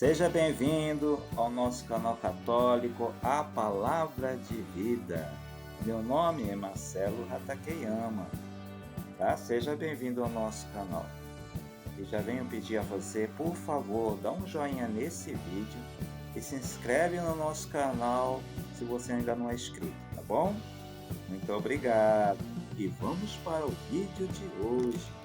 Seja bem-vindo ao nosso canal católico A Palavra de Vida. Meu nome é Marcelo Hatakeyama, tá? Seja bem-vindo ao nosso canal. E já venho pedir a você, por favor, dá um joinha nesse vídeo e se inscreve no nosso canal se você ainda não é inscrito, tá bom? Muito obrigado. E vamos para o vídeo de hoje.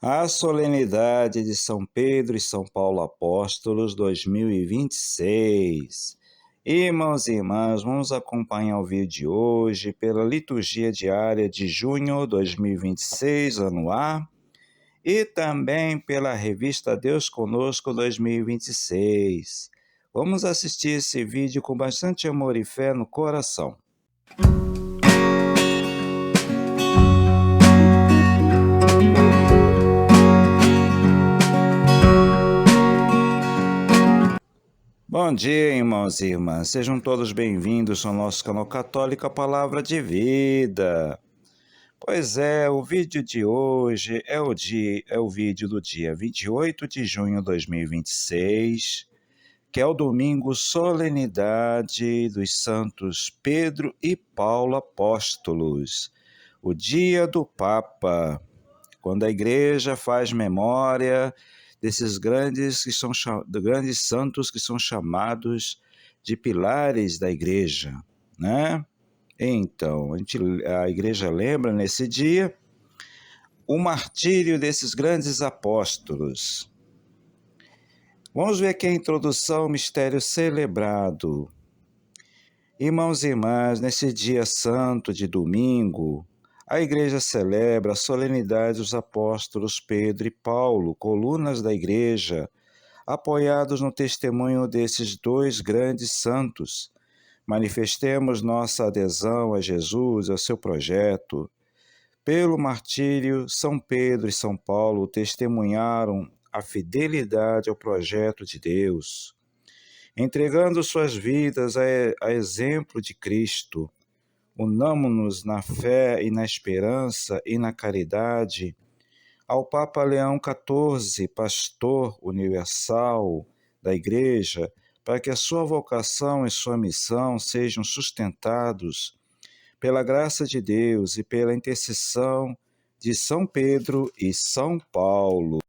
A solenidade de São Pedro e São Paulo Apóstolos 2026. Irmãos e irmãs, vamos acompanhar o vídeo de hoje pela liturgia diária de junho 2026, ano A, e também pela revista Deus Conosco 2026. Vamos assistir esse vídeo com bastante amor e fé no coração. Bom dia, irmãos e irmãs. Sejam todos bem-vindos ao nosso canal católico A Palavra de Vida. Pois é, o vídeo de hoje é o vídeo do dia 28 de junho de 2026, que é o domingo solenidade dos santos Pedro e Paulo Apóstolos, o dia do Papa, quando a Igreja faz memória desses grandes santos que são chamados de pilares da Igreja, né? Então, a Igreja lembra nesse dia o martírio desses grandes apóstolos. Vamos ver aqui a introdução ao mistério celebrado. Irmãos e irmãs, nesse dia santo de domingo, a Igreja celebra a solenidade dos apóstolos Pedro e Paulo, colunas da Igreja, apoiados no testemunho desses dois grandes santos. Manifestemos nossa adesão a Jesus e ao seu projeto. Pelo martírio, São Pedro e São Paulo testemunharam a fidelidade ao projeto de Deus, entregando suas vidas a exemplo de Cristo. Unamo-nos na fé e na esperança e na caridade ao Papa Leão XIV, pastor universal da Igreja, para que a sua vocação e sua missão sejam sustentados pela graça de Deus e pela intercessão de São Pedro e São Paulo.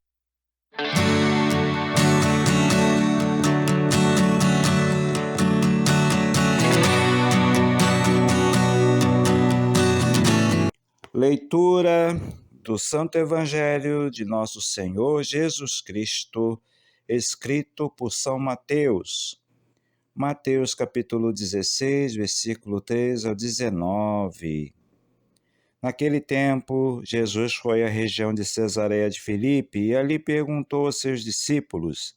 Leitura do Santo Evangelho de Nosso Senhor Jesus Cristo, escrito por São Mateus. Mateus capítulo 16, versículo 3 ao 19. Naquele tempo, Jesus foi à região de Cesareia de Filipe e ali perguntou aos seus discípulos: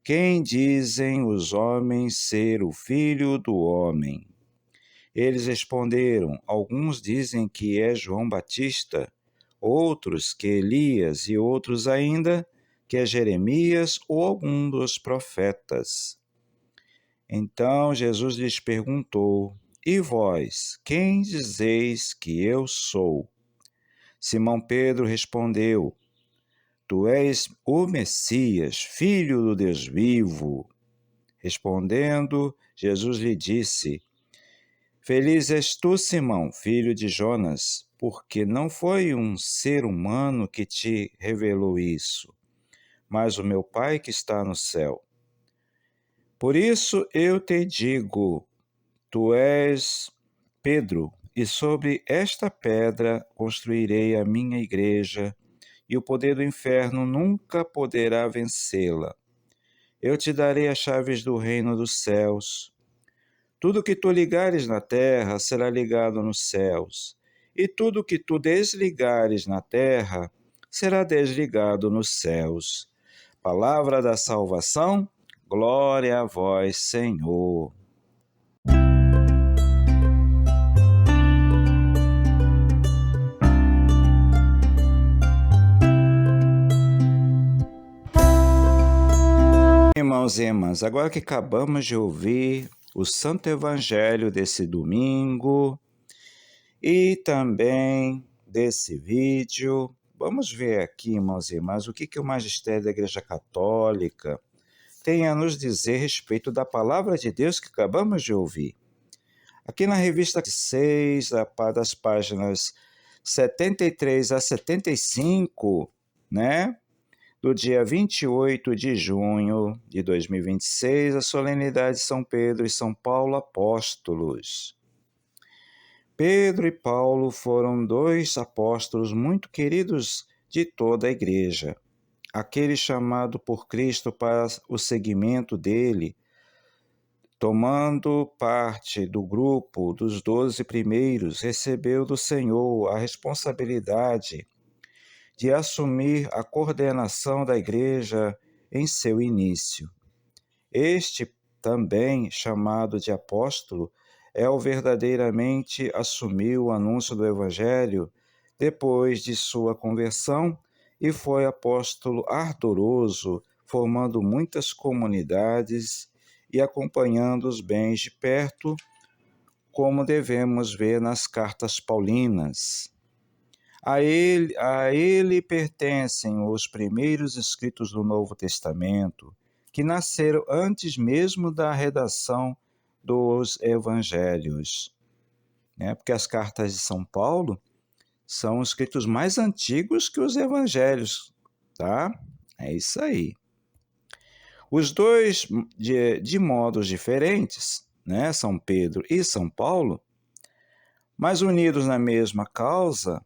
quem dizem os homens ser o Filho do Homem? Eles responderam: alguns dizem que é João Batista, outros que Elias e outros ainda que é Jeremias ou algum dos profetas. Então Jesus lhes perguntou: e vós, quem dizeis que eu sou? Simão Pedro respondeu: tu és o Messias, filho do Deus vivo. Respondendo, Jesus lhe disse: feliz és tu, Simão, filho de Jonas, porque não foi um ser humano que te revelou isso, mas o meu Pai que está no céu. Por isso eu te digo, tu és Pedro, e sobre esta pedra construirei a minha igreja, e o poder do inferno nunca poderá vencê-la. Eu te darei as chaves do reino dos céus. Tudo que tu ligares na terra será ligado nos céus, e tudo que tu desligares na terra será desligado nos céus. Palavra da salvação, glória a vós, Senhor. Irmãos e irmãs, agora que acabamos de ouvir o Santo Evangelho desse domingo e também desse vídeo, vamos ver aqui, irmãos e irmãs, o que o Magistério da Igreja Católica tem a nos dizer a respeito da palavra de Deus que acabamos de ouvir. Aqui na revista 6, das páginas 73 a 75, né? Do dia 28 de junho de 2026, a solenidade de São Pedro e São Paulo apóstolos. Pedro e Paulo foram dois apóstolos muito queridos de toda a igreja. Aquele chamado por Cristo para o seguimento dele, tomando parte do grupo dos 12 primeiros, recebeu do Senhor a responsabilidade de assumir a coordenação da igreja em seu início. Este, também chamado de apóstolo, é o verdadeiramente assumiu o anúncio do Evangelho depois de sua conversão e foi apóstolo ardoroso, formando muitas comunidades e acompanhando os bens de perto, como devemos ver nas cartas paulinas. A ele pertencem os primeiros escritos do Novo Testamento, que nasceram antes mesmo da redação dos evangelhos, né? Porque as cartas de São Paulo são escritos mais antigos que os evangelhos, tá? É isso aí. Os dois, de modos diferentes, né? São Pedro e São Paulo, mas unidos na mesma causa,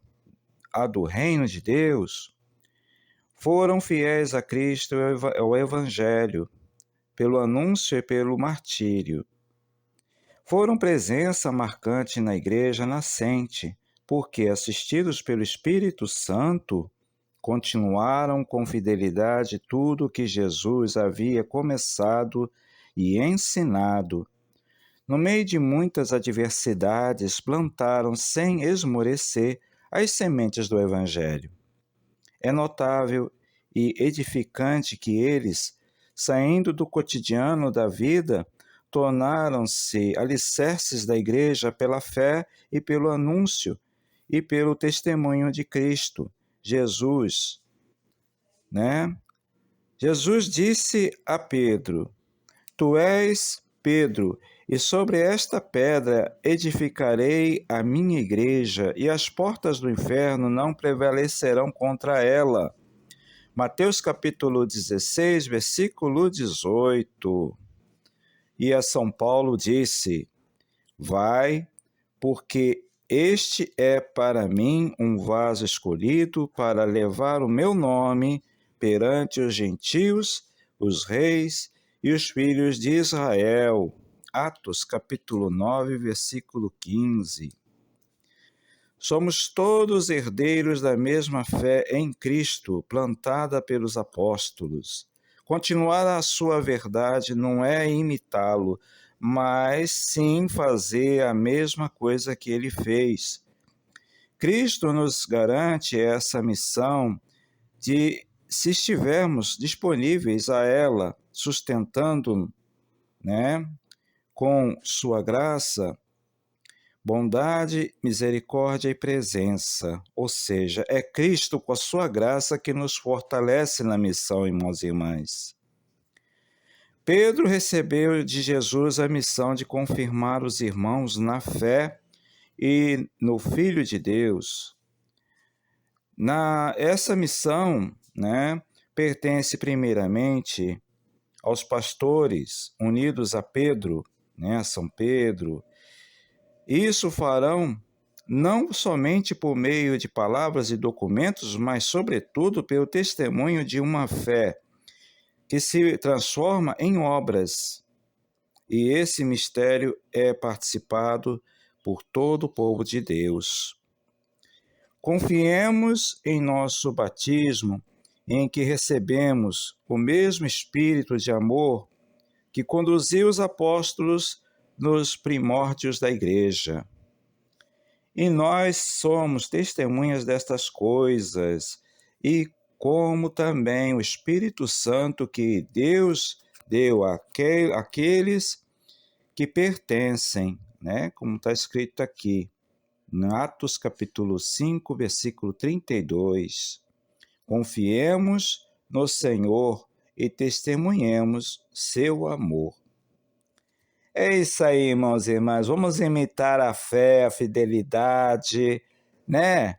a do reino de Deus, foram fiéis a Cristo e ao Evangelho, pelo anúncio e pelo martírio. Foram presença marcante na igreja nascente, porque, assistidos pelo Espírito Santo, continuaram com fidelidade tudo o que Jesus havia começado e ensinado. No meio de muitas adversidades, plantaram sem esmorecer as sementes do Evangelho. É notável e edificante que eles, saindo do cotidiano da vida, tornaram-se alicerces da igreja pela fé e pelo anúncio e pelo testemunho de Cristo, Jesus, né? Jesus disse a Pedro: Tu és Pedro, e sobre esta pedra edificarei a minha igreja, e as portas do inferno não prevalecerão contra ela. Mateus capítulo 16, versículo 18. E a São Paulo disse: Vai, porque este é para mim um vaso escolhido para levar o meu nome perante os gentios, os reis e os filhos de Israel. Atos capítulo 9, versículo 15. Somos todos herdeiros da mesma fé em Cristo, plantada pelos apóstolos. Continuar a sua verdade não é imitá-lo, mas sim fazer a mesma coisa que ele fez. Cristo nos garante essa missão de, se estivermos disponíveis a ela, sustentando, né, com sua graça, bondade, misericórdia e presença. Ou seja, é Cristo com a sua graça que nos fortalece na missão, irmãos e irmãs. Pedro recebeu de Jesus a missão de confirmar os irmãos na fé e no Filho de Deus. Essa missão, né, pertence primeiramente aos pastores unidos a Pedro, né, a São Pedro. Isso farão não somente por meio de palavras e documentos, mas sobretudo pelo testemunho de uma fé que se transforma em obras. E esse mistério é participado por todo o povo de Deus. Confiemos em nosso batismo, em que recebemos o mesmo espírito de amor que conduziu os apóstolos nos primórdios da igreja. E nós somos testemunhas destas coisas, e como também o Espírito Santo que Deus deu àqueles que pertencem, né? Como está escrito aqui, em Atos capítulo 5, versículo 32. Confiemos no Senhor e testemunhemos seu amor. É isso aí, irmãos e irmãs. Vamos imitar a fé, a fidelidade, né?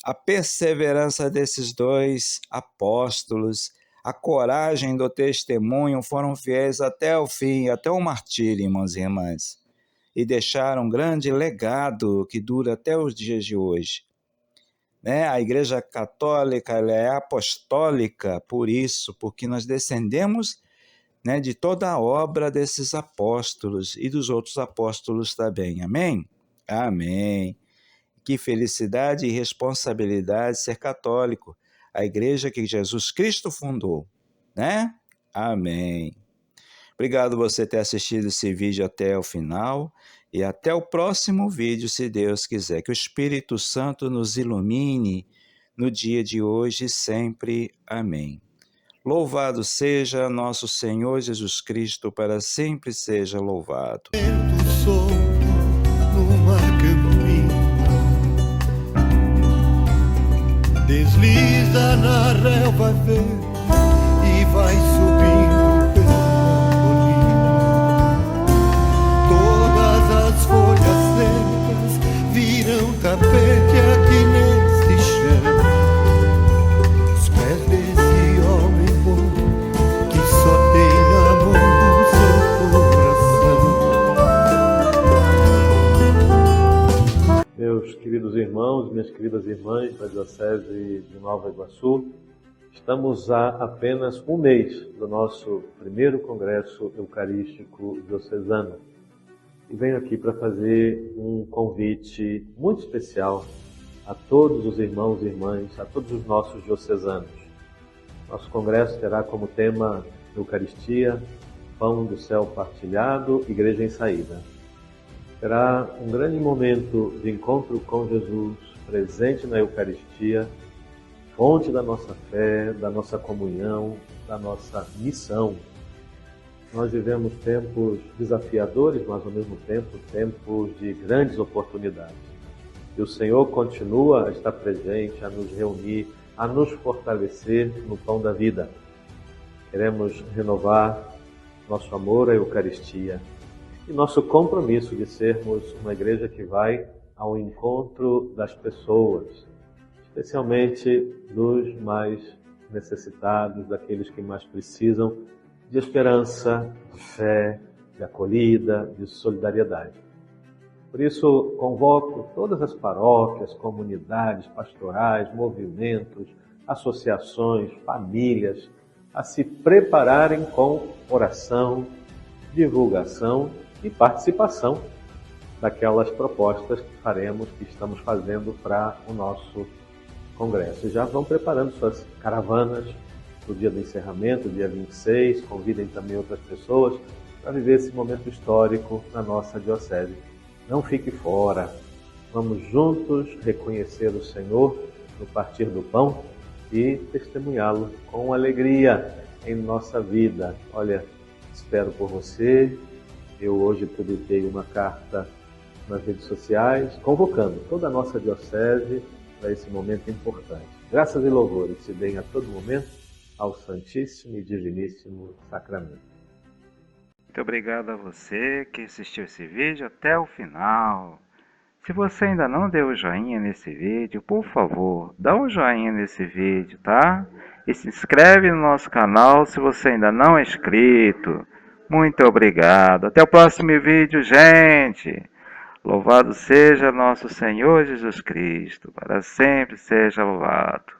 A perseverança desses dois apóstolos, a coragem do testemunho, foram fiéis até o fim, até o martírio, irmãos e irmãs, e deixaram um grande legado que dura até os dias de hoje. Né? A Igreja Católica ela é apostólica por isso, porque nós descendemos, né, de toda a obra desses apóstolos e dos outros apóstolos também. Amém? Amém. Que felicidade e responsabilidade ser católico, a igreja que Jesus Cristo fundou, né? Amém. Obrigado por você ter assistido esse vídeo até o final e até o próximo vídeo, se Deus quiser. Que o Espírito Santo nos ilumine no dia de hoje e sempre. Amém. Louvado seja nosso Senhor Jesus Cristo, para sempre seja louvado. Desliza na relva verde e vai subindo pela colina. Todas as folhas secas viram tapete aqui neste chão. Os pés desse homem bom que só tem amor no seu coração. Meus queridos irmãos, minhas queridas irmãs da Diocese de Nova Iguaçu, estamos há apenas um mês do nosso primeiro Congresso Eucarístico Diocesano e venho aqui para fazer um convite muito especial a todos os irmãos e irmãs, a todos os nossos diocesanos. Nosso congresso terá como tema Eucaristia, Pão do Céu Partilhado, Igreja em Saída. Será um grande momento de encontro com Jesus, presente na Eucaristia, fonte da nossa fé, da nossa comunhão, da nossa missão. Nós vivemos tempos desafiadores, mas ao mesmo tempo tempos de grandes oportunidades. E o Senhor continua a estar presente, a nos reunir, a nos fortalecer no pão da vida. Queremos renovar nosso amor à Eucaristia e nosso compromisso de sermos uma igreja que vai ao encontro das pessoas, especialmente dos mais necessitados, daqueles que mais precisam de esperança, de fé, de acolhida, de solidariedade. Por isso, convoco todas as paróquias, comunidades pastorais, movimentos, associações, famílias, a se prepararem com oração, divulgação e participação daquelas propostas que faremos, que estamos fazendo para o nosso congresso. E já vão preparando suas caravanas no dia do encerramento, dia 26, convidem também outras pessoas para viver esse momento histórico na nossa diocese. Não fique fora, vamos juntos reconhecer o Senhor no partir do pão e testemunhá-lo com alegria em nossa vida. Olha, espero por você. Eu hoje publiquei uma carta nas redes sociais, convocando toda a nossa diocese para esse momento importante. Graças e louvores se deem a todo momento ao Santíssimo e Diviníssimo Sacramento. Muito obrigado a você que assistiu esse vídeo até o final. Se você ainda não deu o joinha nesse vídeo, por favor, dá um joinha nesse vídeo, tá? E se inscreve no nosso canal se você ainda não é inscrito. Muito obrigado. Até o próximo vídeo, gente. Louvado seja nosso Senhor Jesus Cristo. Para sempre seja louvado.